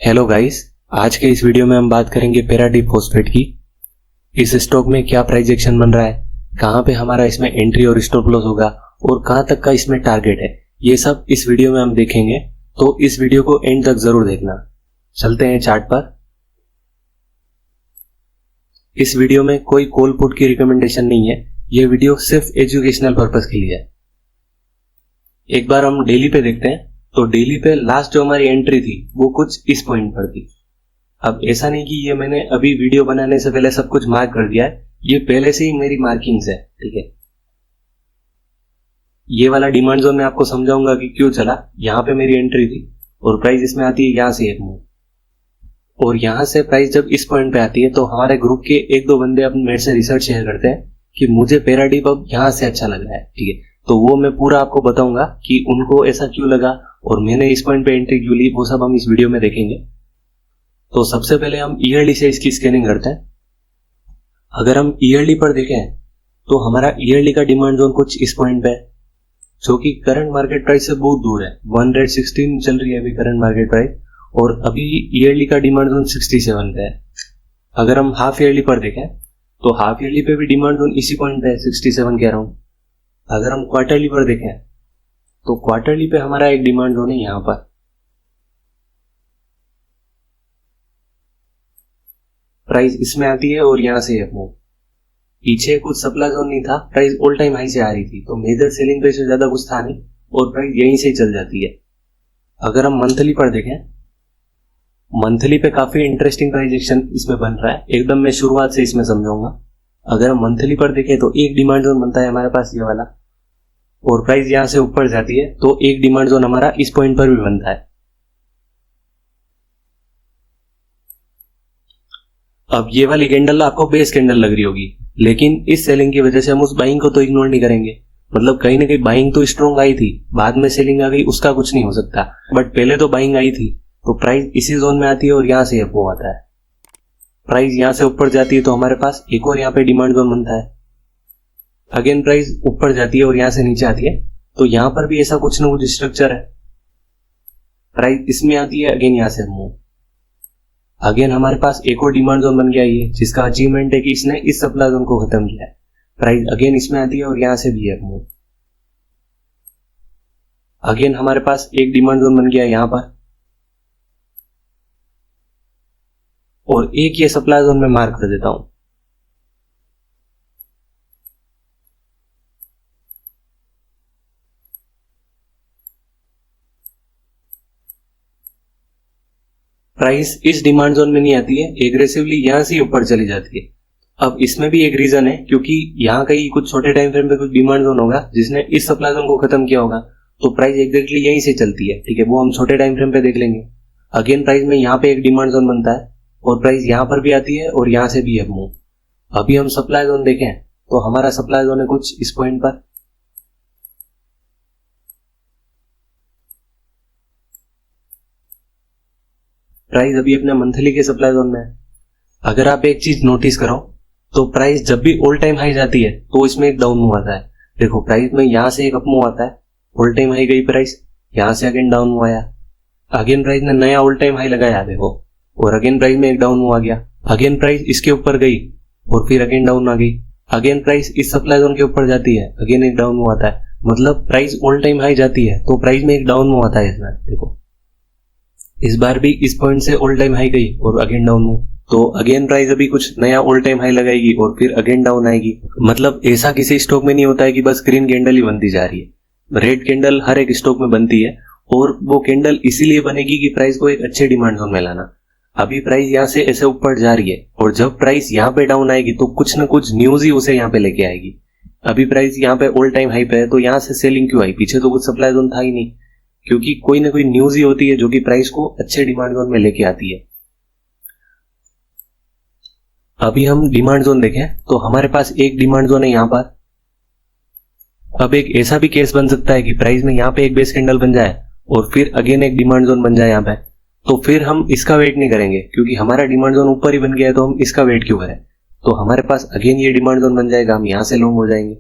Hello guys, आज के इस वीडियो में हम बात करेंगे पैराडी फॉस्फेट की। इस स्टॉक में क्या प्राइस एक्शन बन रहा है, कहां पे हमारा इसमें एंट्री और स्टॉप लॉस होगा और कहां तक का इसमें टारगेट है, ये सब इस वीडियो में हम देखेंगे। तो इस वीडियो को एंड तक जरूर देखना। चलते हैं चार्ट पर। इस वीडियो में कोई कॉल पुट की रिकमेंडेशन नहीं है, ये वीडियो सिर्फ एजुकेशनल पर्पस के लिए है। एक बार हम डेली पे देखते हैं तो डेली पे लास्ट जो हमारी एंट्री थी वो कुछ इस पॉइंट पर थी। अब ऐसा नहीं कि ये मैंने अभी वीडियो बनाने से पहले सब कुछ मार्क कर दिया है, ये पहले से ही मेरी मार्किंग्स है, ठीक है। ये वाला डिमांड जोन मैं आपको समझाऊंगा कि क्यों चला। यहाँ पे मेरी एंट्री थी और प्राइस इसमें आती है यहाँ से एक मूव, और यहाँ से प्राइस जब इस पॉइंट पे आती है तो हमारे ग्रुप के एक दो बंदे अपने मेरे से रिसर्च शेयर करते हैं कि मुझे पैराडिप अब यहाँ से अच्छा लग रहा है, ठीक है। तो वो मैं पूरा आपको बताऊंगा कि उनको ऐसा क्यों लगा और मैंने इस पॉइंट पे एंट्री क्यों ली, वो सब हम इस वीडियो में देखेंगे। तो सबसे पहले हम ईयरली से इसकी स्कैनिंग करते हैं। अगर हम ईयरली पर देखें तो हमारा ईयरली का डिमांड जोन कुछ इस पॉइंट पे है, जो कि करंट मार्केट प्राइस से बहुत दूर है। 116 चल रही है अभी करंट मार्केट प्राइस, और अभी ईयरली का डिमांड जोन 67 पे है। अगर हम हाफ ईयरली पर देखें तो हाफ ईयरली पे भी डिमांड जोन इसी पॉइंट पे है, 67 कह रहा हूं। अगर हम क्वार्टरली पर देखें तो क्वार्टरली पे हमारा एक डिमांड जोन है यहां पर। प्राइस इसमें आती है और यहां से मूव। पीछे कुछ सप्लाई जोन नहीं था, प्राइस ऑल टाइम हाई से आ रही थी, तो मेजर सेलिंग प्रेशर ज्यादा कुछ था नहीं और प्राइस यहीं से चल जाती है। अगर हम मंथली पर देखें, मंथली पे काफी इंटरेस्टिंग प्राइस एक्शन इसमें बन रहा है, एकदम मैं शुरुआत से इसमें समझाऊंगा। अगर हम मंथली पर देखें तो एक डिमांड जोन बनता है हमारे पास ये वाला, और प्राइस यहां से ऊपर जाती है तो एक डिमांड जोन हमारा इस पॉइंट पर भी बनता है। अब ये वाली कैंडल आपको बेस कैंडल लग रही होगी, लेकिन इस सेलिंग की वजह से हम उस बाइंग को तो इग्नोर नहीं करेंगे। मतलब कहीं ना कहीं बाइंग तो स्ट्रॉन्ग आई थी, बाद में सेलिंग आ गई, उसका कुछ नहीं हो सकता, बट पहले तो बाइंग आई थी। तो प्राइस इसी जोन में आती है और यहां से वो आता है। प्राइस यहां से ऊपर जाती है तो हमारे पास एक और यहाँ पे डिमांड जोन बनता है। अगेन प्राइस ऊपर जाती है और यहां से नीचे आती है, तो यहां पर भी ऐसा कुछ ना कुछ स्ट्रक्चर है। प्राइस इसमें आती है, अगेन यहां से मूव। अगेन हमारे पास एक और डिमांड जोन बन गया ये, जिसका अचीवमेंट है कि इसने इस सप्लाई जोन को खत्म किया है। प्राइस अगेन इसमें आती है और यहां से भी है मूव। अगेन हमारे पास एक डिमांड जोन बन गया यहां पर, और एक ये सप्लाई जोन में मार्क कर देता हूं। प्राइस इस डिमांड जोन में नहीं आती है, एग्रेसिवली यहां से ऊपर चली जाती है। अब इसमें भी एक रीजन है, क्योंकि यहां कहीं कुछ छोटे टाइम फ्रेम पे कुछ डिमांड जोन होगा जिसने इस सप्लाई जोन को खत्म किया होगा, तो प्राइस एग्जैक्टली यहीं से चलती है, ठीक है। वो हम छोटे टाइम फ्रेम पे देख लेंगे। अगेन प्राइस में यहाँ पे एक डिमांड जोन बनता है और प्राइस यहां पर भी आती है और यहां से भी है मूव। अभी हम सप्लाई जोन देखें तो हमारा सप्लाई जोन है कुछ इस पॉइंट पर। प्राइस अभी अपने मंथली के सप्लाई जोन में है। अगर आप एक चीज नोटिस करो तो प्राइस जब भी ऑल टाइम हाई जाती है तो इसमें एक डाउन मूव आता है। देखो प्राइस में यहां से एक अप मूव आता है, ऑल टाइम हाई गई प्राइस, यहां से अगेन डाउन मूव आया। अगेन प्राइस ने नया ऑल टाइम हाई लगाया देखो, और अगेन प्राइस में एक डाउन मूव आ गया। अगेन प्राइस इसके ऊपर गई और फिर अगेन डाउन आ गई। अगेन प्राइस इस सप्लाई जोन के ऊपर जाती है, अगेन एक डाउन मूव आता है। मतलब प्राइस ऑल टाइम हाई जाती है तो प्राइस में एक डाउन मूव आता है इसमें। देखो इस बार भी इस पॉइंट से ऑल टाइम हाई गई और अगेन डाउन मूव, तो अगेन प्राइस अभी कुछ नया ऑल टाइम हाई लगाएगी और फिर अगेन डाउन आएगी। मतलब ऐसा किसी स्टॉक में नहीं होता है कि बस ग्रीन कैंडल ही बनती जा रही है। रेड कैंडल हर एक स्टॉक में बनती है, और वो कैंडल इसीलिए बनेगी कि प्राइस को एक अच्छे डिमांड जोन में लाना। अभी प्राइस यहाँ से ऐसे ऊपर जा रही है, और जब प्राइस यहाँ पे डाउन आएगी तो कुछ ना कुछ न्यूज ही उसे यहाँ पे लेके आएगी। अभी प्राइस यहाँ पे ऑल टाइम हाई पे है, तो यहाँ से सेलिंग क्यों आई? पीछे तो कुछ सप्लाई जोन था ही नहीं, क्योंकि कोई ना कोई न्यूज ही होती है जो कि प्राइस को अच्छे डिमांड जोन में लेके आती है। अभी हम डिमांड जोन देखें तो हमारे पास एक डिमांड जोन है यहां पर। अब एक ऐसा भी केस बन सकता है कि प्राइस में यहां पे एक बेस कैंडल बन जाए और फिर अगेन एक डिमांड जोन बन जाए यहां पे, तो फिर हम इसका वेट नहीं करेंगे, क्योंकि हमारा डिमांड जोन ऊपर ही बन गया है, तो हम इसका वेट क्यों करें। तो हमारे पास अगेन ये डिमांड जोन बन जाएगा, हम यहां से लॉन्ग हो जाएंगे,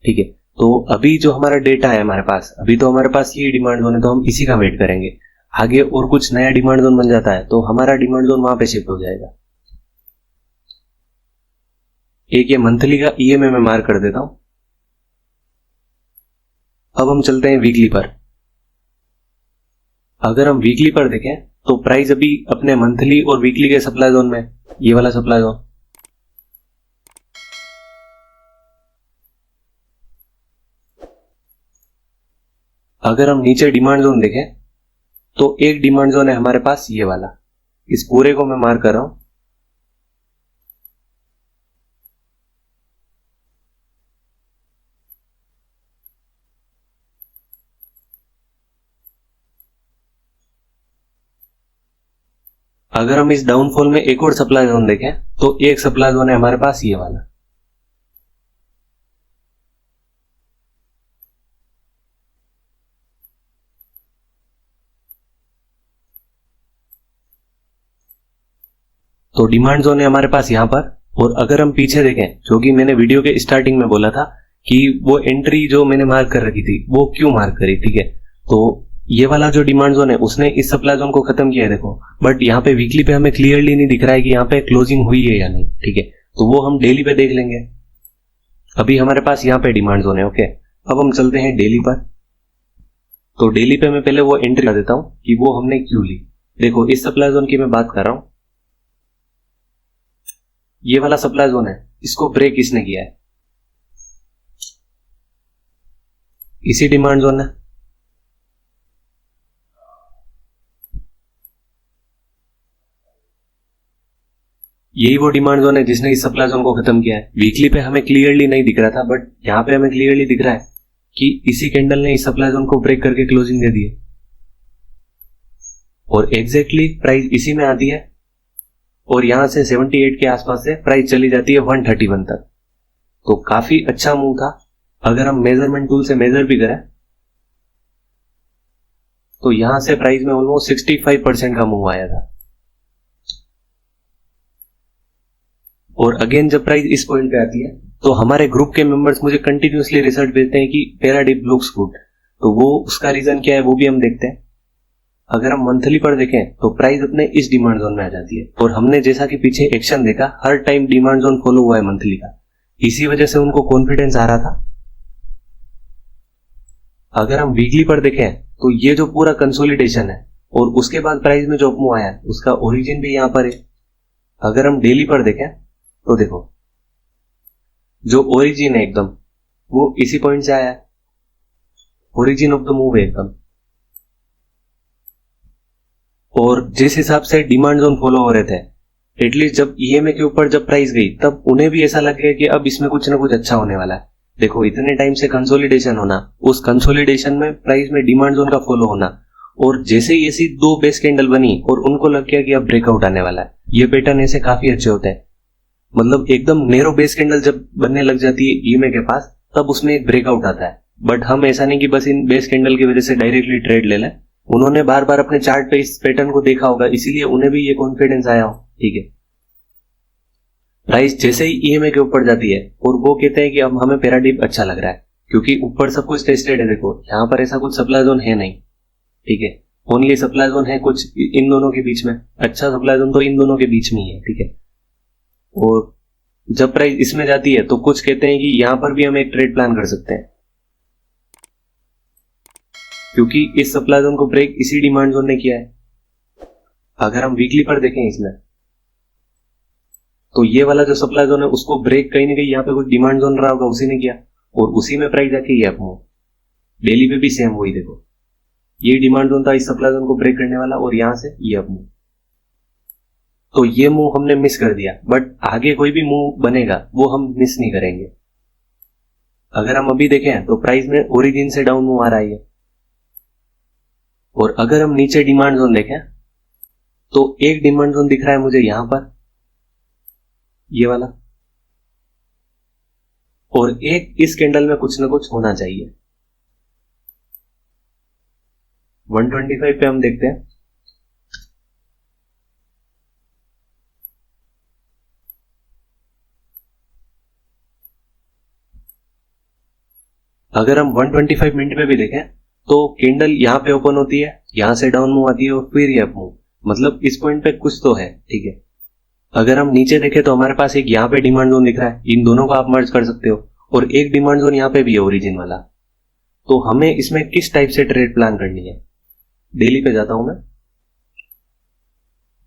ठीक है। तो अभी जो हमारा डेटा है हमारे पास, अभी तो हमारे पास ये डिमांड जोन है, तो हम इसी का वेट करेंगे। आगे और कुछ नया डिमांड जोन बन जाता है तो हमारा डिमांड जोन वहां पे शिफ्ट हो जाएगा। एक ये मंथली का ईएमए में मार्क कर देता हूं। अब हम चलते हैं वीकली पर। अगर हम वीकली पर देखें तो प्राइस अभी अपने मंथली और वीकली के सप्लाई जोन में, ये वाला सप्लाई जोन। अगर हम नीचे डिमांड जोन देखें तो एक डिमांड जोन है हमारे पास ये वाला, इस पूरे को मैं मार्क कर रहा हूं। अगर हम इस डाउनफॉल में एक और सप्लाई जोन देखें तो एक सप्लाई जोन है हमारे पास ये वाला। तो डिमांड जोन है हमारे पास यहां पर। और अगर हम पीछे देखें, जो कि मैंने वीडियो के स्टार्टिंग में बोला था कि वो एंट्री जो मैंने मार्क कर रखी थी वो क्यों मार्क करी, ठीक है। तो ये वाला जो डिमांड जोन है उसने इस सप्लाई जोन को खत्म किया है, देखो। बट यहाँ पे वीकली पे हमें क्लियरली नहीं दिख रहा है कि यहाँ पे क्लोजिंग हुई है या नहीं, ठीक है। तो वो हम डेली पे देख लेंगे। अभी हमारे पास यहाँ पे डिमांड जोन है, ओके। अब हम चलते हैं डेली पर। तो डेली पे मैं पहले वो एंट्री कर देता हूं कि वो हमने क्यों ली। देखो इस सप्लाई जोन की मैं बात कर रहा हूं, ये वाला सप्लाई जोन है, इसको ब्रेक किसने किया है, इसी डिमांड जोन है। यही वो डिमांड जोन है जिसने इस सप्लाई जोन को खत्म किया है। वीकली पे हमें क्लियरली नहीं दिख रहा था, बट यहां पे हमें क्लियरली दिख रहा है कि इसी कैंडल ने इस सप्लाई जोन को ब्रेक करके क्लोजिंग दे दी है। और एग्जैक्टली प्राइस इसी में आती है और यहां से 78 के आसपास से प्राइस चली जाती है 131 तक। तो काफी अच्छा मूव था। अगर हम मेजरमेंट टूल से मेजर भी करें तो यहां से प्राइस में ऑलमोस्ट 65% का मूव आया था। और अगेन जब प्राइस इस पॉइंट पे आती है तो हमारे ग्रुप के मेंबर्स मुझे कंटिन्यूअसली रिजल्ट भेजते हैं कि पैराडिप लुक्स गुड। तो वो उसका रीजन क्या है वो भी हम देखते हैं। अगर हम मंथली पर देखें तो प्राइस अपने इस डिमांड जोन में आ जाती है। और हमने जैसा कि पीछे एक्शन देखा, हर टाइम डिमांड जोन फॉलो हुआ है मंथली का, इसी वजह से उनको कॉन्फिडेंस आ रहा था। अगर हम वीकली पर देखें तो ये जो पूरा कंसोलिडेशन है और उसके बाद प्राइस में जो अपमूव आया है उसका ओरिजिन भी यहां पर है। अगर हम डेली पर देखें तो देखो जो ओरिजिन है एकदम वो इसी पॉइंट से आया है, ओरिजिन ऑफ द मूव है एकदम। और जिस हिसाब से डिमांड जोन फॉलो हो रहे थे, एटलीस्ट जब ईएमए के ऊपर जब प्राइस गई तब उन्हें भी ऐसा लग गया कि अब इसमें कुछ ना कुछ अच्छा होने वाला है। देखो इतने टाइम से कंसोलिडेशन होना, उस कंसोलिडेशन में प्राइस में डिमांड जोन का फॉलो होना, और जैसे ही ऐसी दो बेस कैंडल बनी और उनको लग गया कि अब ब्रेकआउट आने वाला है। ये पैटर्न ऐसे काफी अच्छे होते हैं, मतलब एकदम नेरो बेस कैंडल जब बनने लग जाती है ईएमए के पास तब उसमें एक ब्रेकआउट आता है। बट हम ऐसा नहीं कि बस इन बेस कैंडल की वजह से डायरेक्टली ट्रेड ले लें। उन्होंने बार बार अपने चार्ट पे इस पैटर्न को देखा होगा, इसीलिए उन्हें भी ये कॉन्फिडेंस आया हो, ठीक है। प्राइस जैसे ही ईएमए के ऊपर जाती है और वो कहते हैं कि अब हमें पैराडिप अच्छा लग रहा है, क्योंकि ऊपर सब कुछ टेस्टेड है। देखो यहाँ पर ऐसा कुछ सप्लाई जोन है नहीं, ठीक है। ओनली सप्लाई जोन है कुछ इन दोनों के बीच में, अच्छा सप्लाई जोन तो इन दोनों के बीच में ही है, ठीक है। और जब प्राइस इसमें जाती है तो कुछ कहते हैं कि यहां पर भी हम एक ट्रेड प्लान कर सकते हैं, क्योंकि इस सप्लाई जोन को ब्रेक इसी डिमांड जोन ने किया है। अगर हम वीकली पर देखें इसमें तो ये वाला जो सप्लाई जोन है उसको ब्रेक कहीं ना कहीं यहाँ पे कुछ डिमांड जोन रहा होगा, उसी ने किया और उसी में प्राइस जाके ये अपमूव। डेली पे भी सेम वही, देखो ये डिमांड जोन था इस सप्लाई जोन को ब्रेक करने वाला और यहां से ये अपमूव। तो ये मूव हमने मिस कर दिया, बट आगे कोई भी मूव बनेगा वो हम मिस नहीं करेंगे। अगर हम अभी देखें तो प्राइस में ओरिजिन से डाउन मूव आ रहा है। और अगर हम नीचे डिमांड जोन देखें तो एक डिमांड जोन दिख रहा है मुझे यहां पर, ये वाला, और एक इस कैंडल में कुछ ना कुछ होना चाहिए। 125 पे हम देखते हैं। अगर हम 125 मिनट पे भी देखें तो कैंडल यहाँ पे ओपन होती है, यहाँ से डाउन मूव आती है और फिर ये अप मूव, मतलब इस पॉइंट पे कुछ तो है, ठीक है। अगर हम नीचे देखें तो हमारे पास एक यहाँ पे डिमांड जोन दिख रहा है, इन दोनों को आप मर्ज कर सकते हो, और एक डिमांड जोन यहाँ पे भी है ओरिजिन वाला। तो हमें इसमें किस टाइप से ट्रेड प्लान करनी है, डेली पे जाता हूं मैं।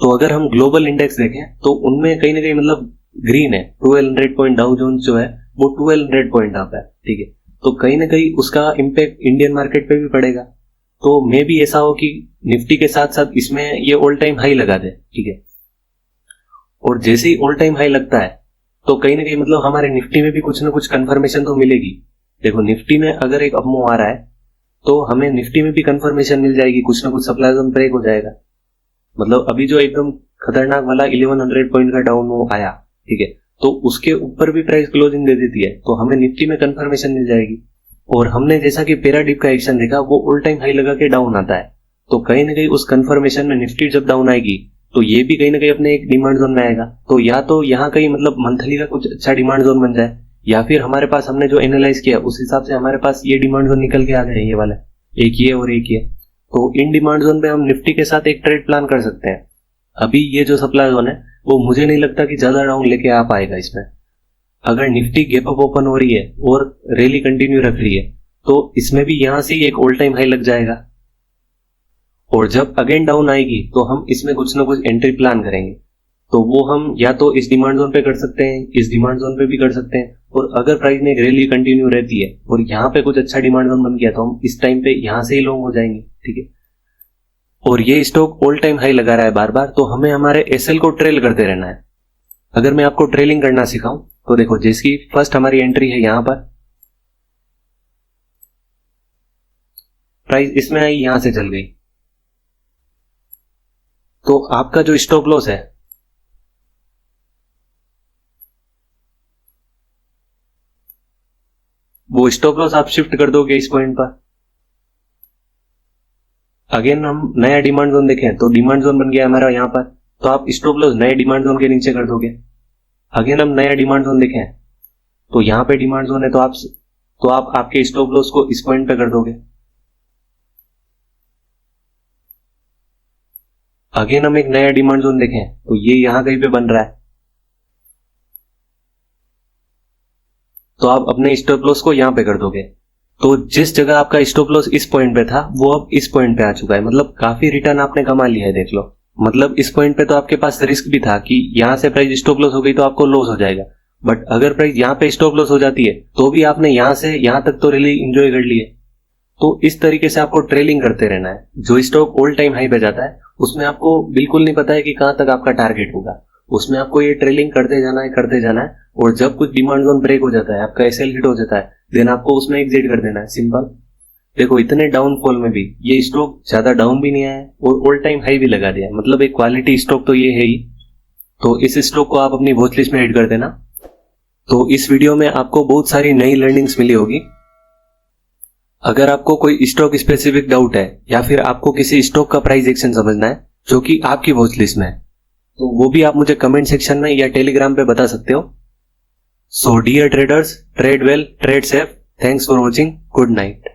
तो अगर हम ग्लोबल इंडेक्स देखें तो उनमें कहीं ना कहीं मतलब ग्रीन है, 1200 पॉइंट डाउ जोन्स जो है वो 1200 पॉइंट अप है, ठीक है। तो कहीं ना कहीं उसका इम्पैक्ट इंडियन मार्केट पे भी पड़ेगा। तो मे भी ऐसा हो कि निफ्टी के साथ साथ इसमें ये ऑल टाइम हाई लगा दे, ठीक है। और जैसे ही ऑल टाइम हाई लगता है तो कहीं ना कहीं मतलब हमारे निफ्टी में भी कुछ ना कुछ कंफर्मेशन तो मिलेगी। देखो निफ्टी में अगर एक अपमूव आ रहा है तो हमें निफ्टी में भी कंफर्मेशन मिल जाएगी, कुछ ना कुछ सप्लाई जोन ब्रेक हो जाएगा। मतलब अभी जो एकदम खतरनाक वाला 1100 पॉइंट का डाउन मूव आया, ठीक है, तो उसके ऊपर भी प्राइस क्लोजिंग दे देती है, तो हमें निफ्टी में कंफर्मेशन मिल जाएगी। और हमने जैसा कि पैराडिप का एक्शन देखा, वो ऑल टाइम हाई लगा के डाउन आता है, तो कहीं ना कहीं उस कंफर्मेशन में निफ्टी जब डाउन आएगी तो ये भी कहीं ना कहीं अपने एक डिमांड जोन में आएगा। तो या तो यहाँ कहीं मतलब मंथली का कुछ अच्छा डिमांड जोन बन जाए, या फिर हमारे पास हमने जो एनालाइज किया उस हिसाब से हमारे पास ये डिमांड जोन निकल के आ गए, ये वाला एक ये और एक ये। तो इन डिमांड जोन पे हम निफ्टी के साथ एक ट्रेड प्लान कर सकते हैं। अभी ये जो सप्लाई जोन है वो मुझे नहीं लगता कि ज्यादा डाउन लेके आ पाएगा इसमें। अगर निफ्टी गैप अप ओपन हो रही है और रैली कंटिन्यू रख रही है तो इसमें भी यहां से एक ऑल टाइम हाई लग जाएगा, और जब अगेन डाउन आएगी तो हम इसमें कुछ ना कुछ एंट्री प्लान करेंगे। तो वो हम या तो इस डिमांड जोन पे कर सकते हैं, इस डिमांड जोन पे भी कर सकते हैं, और अगर प्राइस में एक रैली कंटिन्यू रहती है और यहाँ पे कुछ अच्छा डिमांड जोन बन गया तो हम इस टाइम पे यहाँ से ही लॉन्ग हो जाएंगे, ठीक है। और ये स्टॉक ऑल टाइम हाई लगा रहा है बार बार, तो हमें हमारे एसएल को ट्रेल करते रहना है। अगर मैं आपको ट्रेलिंग करना सिखाऊं तो देखो, जिसकी फर्स्ट हमारी एंट्री है यहां पर, प्राइस इसमें आई, यहां से चल गई, तो आपका जो स्टॉप लॉस है वो स्टॉप लॉस आप शिफ्ट कर दोगे इस पॉइंट पर। अगेन हम नया डिमांड जोन देखें तो डिमांड जोन बन गया हमारा यहां पर, तो आप स्टॉप लॉस नए डिमांड जोन के नीचे कर दोगे। अगेन हम नया डिमांड जोन देखें तो यहां पे डिमांड जोन है, तो आप आपके स्टॉप लॉस को इस पॉइंट पे कर दोगे। अगेन हम एक नया डिमांड जोन देखें तो ये यहां कहीं पे बन रहा है, तो आप अपने स्टॉप लॉस को यहां पे कर दोगे। तो जिस जगह आपका स्टॉप लॉस इस पॉइंट पे था वो अब इस पॉइंट पे आ चुका है, मतलब काफी रिटर्न आपने कमा लिया है, देख लो। मतलब इस पॉइंट पे तो आपके पास रिस्क भी था कि यहां से प्राइस स्टॉप लॉस हो गई तो आपको लॉस हो जाएगा, बट अगर प्राइस यहां पे स्टॉप लॉस हो जाती है तो भी आपने यहां से यहां तक तो रैली एंजॉय कर ली है। तो इस तरीके से आपको ट्रेलिंग करते रहना है। जो स्टॉक ऑल टाइम हाई पे जाता है उसमें आपको बिल्कुल नहीं पता है कि कहां तक आपका टारगेट होगा, उसमें आपको ये ट्रेलिंग करते जाना है, और जब कुछ डिमांड जोन ब्रेक हो जाता है, आपका एसएल हिट हो जाता है, देन आपको उसमें एग्जिट कर देना है, सिंपल। देखो इतने डाउनफॉल में भी ये स्टॉक ज्यादा डाउन भी नहीं आया है और ऑल टाइम हाई भी लगा दिया, मतलब एक क्वालिटी स्टॉक तो ये है ही। तो इस स्टॉक को आप अपनी वॉच लिस्ट में ऐड कर देना। तो इस वीडियो में आपको बहुत सारी नई लर्निंग्स मिली होगी। अगर आपको कोई स्टॉक स्पेसिफिक डाउट है या फिर आपको किसी स्टॉक का प्राइस एक्शन समझना है जो कि आपकी वॉच लिस्ट में है, तो वो भी आप मुझे कमेंट सेक्शन में या टेलीग्राम पे बता सकते हो। So dear traders, trade well, trade safe, thanks for watching, good night.